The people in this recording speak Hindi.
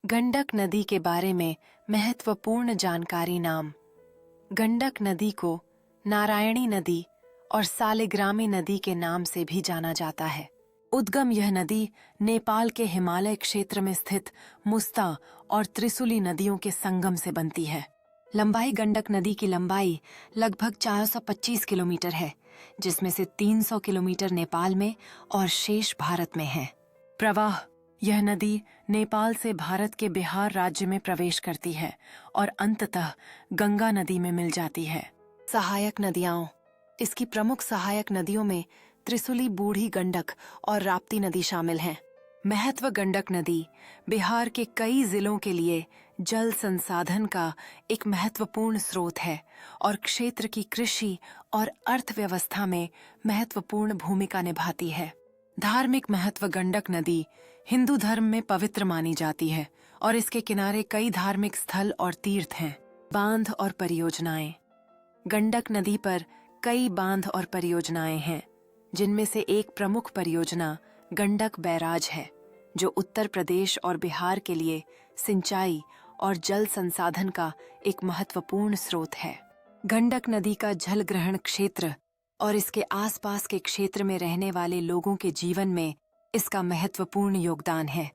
गंडक नदी के बारे में महत्वपूर्ण जानकारी। नाम। गंडक नदी को नारायणी नदी और सालिग्रामी नदी के नाम से भी जाना जाता है। उद्गम यह नदी नेपाल के हिमालय क्षेत्र में स्थित मुस्ता और त्रिशुली नदियों के संगम से बनती है। लंबाई। गंडक नदी की लंबाई लगभग 425 किलोमीटर है, जिसमें से 300 किलोमीटर नेपाल में और शेष भारत में है। प्रवाह। यह नदी नेपाल से भारत के बिहार राज्य में प्रवेश करती है और अंततः गंगा नदी में मिल जाती है। सहायक नदियाँ। इसकी प्रमुख सहायक नदियों में त्रिशुली, बूढ़ी गंडक और राप्ती नदी शामिल हैं। महत्व। गंडक नदी बिहार के कई जिलों के लिए जल संसाधन का एक महत्वपूर्ण स्रोत है और क्षेत्र की कृषि और अर्थव्यवस्था में महत्वपूर्ण भूमिका निभाती है। धार्मिक महत्व। गंडक नदी हिंदू धर्म में पवित्र मानी जाती है और इसके किनारे कई धार्मिक स्थल और तीर्थ हैं। बांध और परियोजनाएं। गंडक नदी पर कई बांध और परियोजनाएं हैं, जिनमें से एक प्रमुख परियोजना गंडक बैराज है, जो उत्तर प्रदेश और बिहार के लिए सिंचाई और जल संसाधन का एक महत्वपूर्ण स्रोत है। गंडक नदी का जल ग्रहण क्षेत्र और इसके आसपास के क्षेत्र में रहने वाले लोगों के जीवन में इसका महत्वपूर्ण योगदान है।